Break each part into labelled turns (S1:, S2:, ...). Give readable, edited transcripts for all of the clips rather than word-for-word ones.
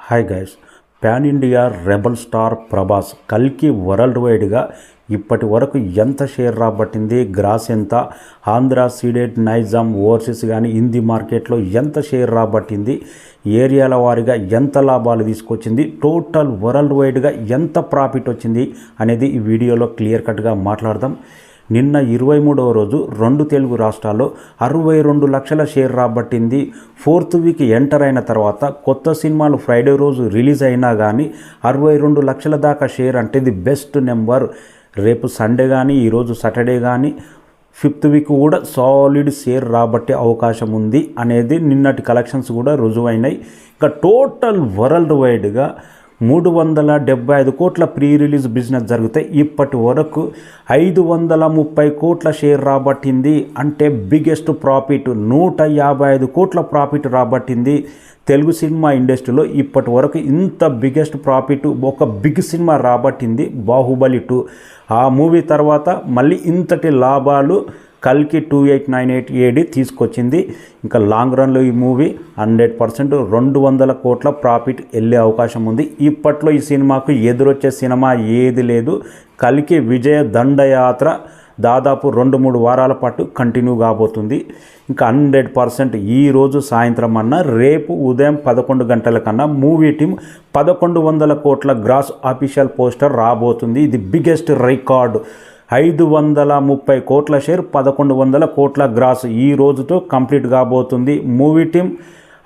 S1: Hi guys, pan India rebel star Prabhas కల్కి world వైడ్గా ఇప్పటి వరకు ఎంత షేర్ రాబట్టింది, గ్రాస్ ఎంత, ఆంధ్ర సీడెడ్ నైజాం ఓవర్సీస్ కానీ హిందీ మార్కెట్లో ఎంత షేర్ రాబట్టింది, ఏరియాల వారీగా ఎంత లాభాలు తీసుకొచ్చింది, టోటల్ వరల్డ్ వైడ్గా ఎంత ప్రాఫిట్ వచ్చింది అనేది ఈ వీడియోలో క్లియర్ కట్గా మాట్లాడదాం. నిన్న 23వ రోజు 2 తెలుగు రాష్ట్రాల్లో 62 లక్షల షేర్ రాబట్టింది. 4th వీక్ ఎంటర్ అయిన తర్వాత కొత్త సినిమాలు ఫ్రైడే రోజు రిలీజ్ అయినా కానీ 62 లక్షల దాకా షేర్ అంటే ఇది బెస్ట్ నెంబర్. రేపు సండే కానీ ఈరోజు సాటర్డే కానీ 5th వీక్ కూడా సాలిడ్ షేర్ రాబట్టే అవకాశం ఉంది అనేది నిన్నటి కలెక్షన్స్ కూడా రుజువైనాయి. ఇంకా టోటల్ వరల్డ్ వైడ్గా 375 కోట్ల ప్రీ రిలీజ్ బిజినెస్ జరిగితే ఇప్పటి వరకు 530 కోట్ల షేర్ రాబట్టింది. అంటే బిగ్గెస్ట్ ప్రాఫిట్ 155 కోట్ల ప్రాఫిట్ రాబట్టింది. తెలుగు సినిమా ఇండస్ట్రీలో ఇప్పటి వరకు ఇంత బిగ్గెస్ట్ ప్రాఫిట్ ఒక బిగ్ సినిమా రాబట్టింది బాహుబలి 2. ఆ మూవీ తర్వాత మళ్ళీ ఇంతటి లాభాలు కల్కి 2898 AD తీసుకొచ్చింది. ఇంకా లాంగ్ రన్లో ఈ మూవీ 100% 200 కోట్ల ప్రాఫిట్ వెళ్ళే అవకాశం ఉంది. ఇప్పట్లో ఈ సినిమాకు ఎదురొచ్చే సినిమా ఏది లేదు. కల్కి విజయ దండయాత్ర దాదాపు 2-3 వారాల పాటు కంటిన్యూ కాబోతుంది. ఇంకా 100% ఈరోజు సాయంత్రం అన్నా రేపు ఉదయం 11 గంటల కన్నా మూవీ టీం 1100 కోట్ల గ్రాస్ అఫీషియల్ పోస్టర్ రాబోతుంది. ఇది బిగ్గెస్ట్ రికార్డు. 530 కోట్ల షేర్, 1100 కోట్ల గ్రాస్ ఈ రోజుతో కంప్లీట్ కాబోతుంది. మూవీ టీం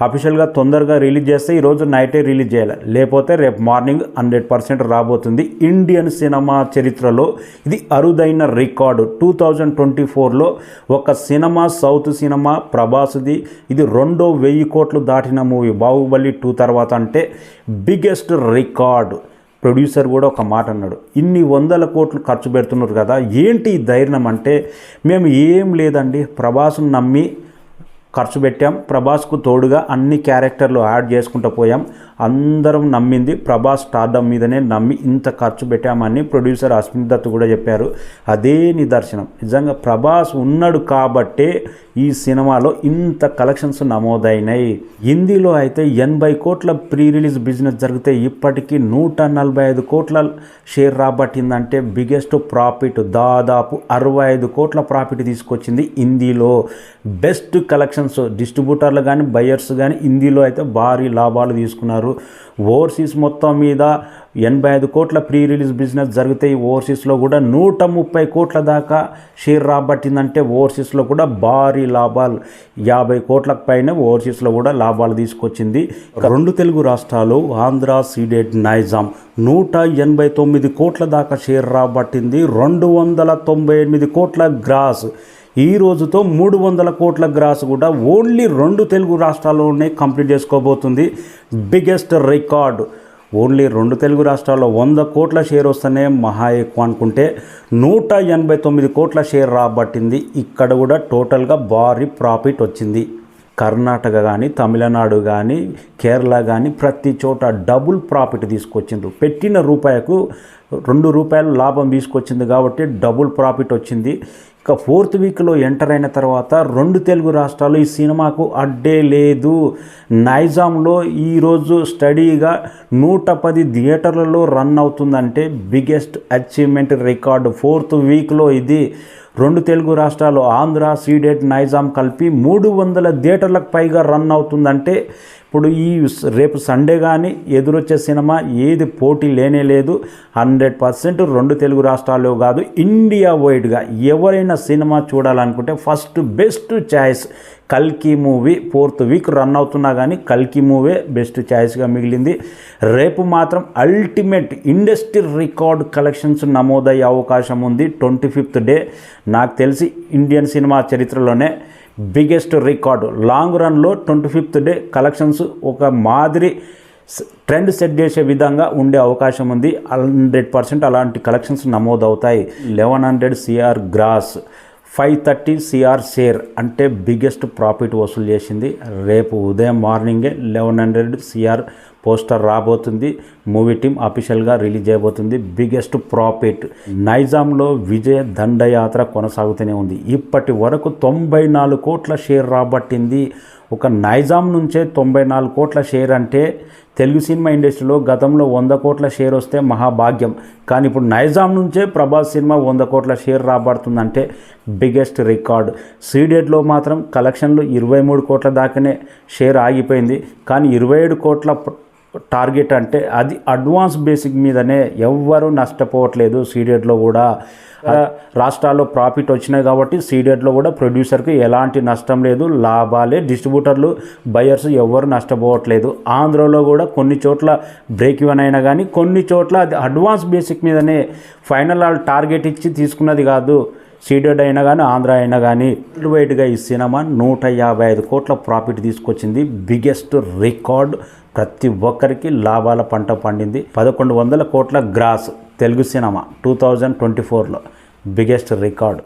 S1: అఫీషియల్గా తొందరగా రిలీజ్ చేస్తే ఈరోజు నైటే రిలీజ్ చేయాలి, లేకపోతే రేపు మార్నింగ్ 100% రాబోతుంది. ఇండియన్ సినిమా చరిత్రలో ఇది అరుదైన రికార్డు. 2024లో ఒక సినిమా, సౌత్ సినిమా ప్రభాస్ది, ఇది 2,000 కోట్లు దాటిన మూవీ బాహుబలి 2 తర్వాత. అంటే బిగ్గెస్ట్ రికార్డు. ప్రొడ్యూసర్ కూడా ఒక మాట అన్నాడు, ఇన్ని 100 కోట్లు ఖర్చు పెడుతున్నారు కదా, ఏంటి ఈ ధైర్యం అంటే, మేము ఏం లేదండి ప్రభాస్ను నమ్మి ఖర్చు పెట్టాం, ప్రభాస్కు తోడుగా అన్ని క్యారెక్టర్లు యాడ్ చేసుకుంటూ పోయాం, అందరం నమ్మింది ప్రభాస్ స్టార్డమ్ మీదనే నమ్మి ఇంత ఖర్చు పెట్టామని ప్రొడ్యూసర్ అశ్విన్ దత్ కూడా చెప్పారు. అదే నిదర్శనం. నిజంగా ప్రభాస్ ఉన్నాడు కాబట్టే ఈ సినిమాలో ఇంత కలెక్షన్స్ నమోదైనాయి. హిందీలో అయితే 80 కోట్ల ప్రీ రిలీజ్ బిజినెస్ జరిగితే ఇప్పటికీ 145 కోట్ల షేర్ రాబట్టిందంటే బిగ్గెస్ట్ ప్రాఫిట్. దాదాపు 65 కోట్ల ప్రాఫిట్ తీసుకొచ్చింది హిందీలో. Best collections. డిస్ట్రిబ్యూటర్లు కానీ బయర్స్ కానీ హిందీలో అయితే భారీ లాభాలు తీసుకున్నారు. ఓవర్సీస్ మొత్తం మీద 85 కోట్ల ప్రీ రిలీజ్ బిజినెస్ జరిగితే ఈ ఓవర్సీస్లో కూడా 130 కోట్ల దాకా షేర్ రాబట్టిందంటే ఓవర్సీస్లో కూడా భారీ లాభాలు. 50 కోట్లకు పైన ఓవర్సీస్లో కూడా లాభాలు తీసుకొచ్చింది. 2 తెలుగు రాష్ట్రాలు ఆంధ్ర సీడెడ్ నైజాం 189 కోట్ల దాకా షేర్ రాబట్టింది. 298 కోట్ల గ్రాస్. ఈ రోజుతో 300 కోట్ల గ్రాస్ కూడా ఓన్లీ 2 తెలుగు రాష్ట్రాల్లోనే కంప్లీట్ చేసుకోబోతుంది. Biggest record. ఓన్లీ 2 తెలుగు రాష్ట్రాల్లో 100 కోట్ల షేర్ వస్తేనే మహా ఎక్కువ అనుకుంటే 189 కోట్ల షేర్ రాబట్టింది. ఇక్కడ కూడా టోటల్గా భారీ ప్రాఫిట్ వచ్చింది. కర్ణాటక కానీ, తమిళనాడు కానీ, కేరళ కానీ ప్రతి చోట డబుల్ ప్రాఫిట్ తీసుకొచ్చిండ్రు. పెట్టిన రూపాయకు 2 రూపాయలు లాభం తీసుకొచ్చింది కాబట్టి డబుల్ ప్రాఫిట్ వచ్చింది. ఇక 4th వీక్లో ఎంటర్ అయిన తర్వాత 2 తెలుగు రాష్ట్రాలు ఈ సినిమాకు అడ్డే లేదు. నైజాంలో ఈరోజు స్టడీగా 110 థియేటర్లలో రన్ అవుతుందంటే బిగ్గెస్ట్ అచీవ్మెంట్ రికార్డు. 4th వీక్లో ఇది 2 తెలుగు రాష్ట్రాలు ఆంధ్ర సీడెడ్ నైజాం కలిపి 300 థియేటర్లకు పైగా రన్ అవుతుందంటే ఇప్పుడు ఈ రేపు సండే కానీ ఎదురొచ్చే సినిమా ఏది పోటీ లేనే లేదు. 100% 2 తెలుగు రాష్ట్రాల్లో కాదు ఇండియా వైడ్గా ఎవరైనా సినిమా చూడాలనుకుంటే ఫస్ట్ బెస్ట్ ఛాయిస్ కల్కి మూవీ. 4th వీక్ రన్ అవుతున్నా కానీ కల్కి మూవీ బెస్ట్ ఛాయిస్గా మిగిలింది. రేపు మాత్రం అల్టిమేట్ ఇండస్ట్రీ రికార్డ్ కలెక్షన్స్ నమోదయ్యే అవకాశం ఉంది. 25th డే నాకు తెలిసి ఇండియన్ సినిమా చరిత్రలోనే బిగ్గెస్ట్ రికార్డు. లాంగ్ రన్లో 25th డే కలెక్షన్స్ ఒక మాదిరి ట్రెండ్ సెట్ చేసే విధంగా ఉండే అవకాశం ఉంది. 100% అలాంటి కలెక్షన్స్ నమోదవుతాయి. 1100 CR గ్రాస్, 530 CR షేర్ అంటే బిగ్గెస్ట్ ప్రాఫిట్ వసూలు చేసింది. రేపు ఉదయం మార్నింగే 1100 CR పోస్టర్ రాబోతుంది. మూవీ టీం అఫీషియల్గా రిలీజ్ చేయబోతుంది. Biggest profit. నైజాంలో విజయ దండయాత్ర కొనసాగుతూనే ఉంది. ఇప్పటి వరకు 94 కోట్ల షేర్ రాబట్టింది. ఒక నైజాం నుంచే 94 కోట్ల షేర్ అంటే తెలుగు సినిమా ఇండస్ట్రీలో గతంలో 100 కోట్ల షేర్ వస్తే మహాభాగ్యం. కానీ ఇప్పుడు నైజాం నుంచే ప్రభాస్ సినిమా 100 కోట్ల షేర్ రాబడుతుందంటే బిగ్గెస్ట్ రికార్డ్. సీడెడ్లో మాత్రం కలెక్షన్లు 23 కోట్ల దాకానే షేర్ ఆగిపోయింది. కానీ 27 కోట్ల టార్గెట్ అంటే అది అడ్వాన్స్ బేసిక్ మీదనే, ఎవ్వరూ నష్టపోవట్లేదు. సీడెడ్లో కూడా రాష్ట్రాల్లో ప్రాఫిట్ వచ్చినాయి కాబట్టి సీడెడ్లో కూడా ప్రొడ్యూసర్కి ఎలాంటి నష్టం లేదు, లాభాలే. డిస్ట్రిబ్యూటర్లు బయర్స్ ఎవరు నష్టపోవట్లేదు. ఆంధ్రలో కూడా కొన్ని చోట్ల బ్రేక్ ఈవెన్ అయినా కానీ కొన్ని చోట్ల అది అడ్వాన్స్ బేసిక్ మీదనే, ఫైనల్ వాళ్ళు టార్గెట్ ఇచ్చి తీసుకున్నది కాదు. సీడెడ్ అయినా కానీ ఆంధ్ర అయినా కానీ వరల్డ్ వైడ్గా ఈ సినిమా 155 కోట్ల ప్రాఫిట్ తీసుకొచ్చింది. Biggest record. ప్రతి ఒక్కరికి లాభాల పంట పండింది. 1100 కోట్ల గ్రాస్ తెలుగు సినిమా 2024లో బిగ్గెస్ట్ రికార్డ్.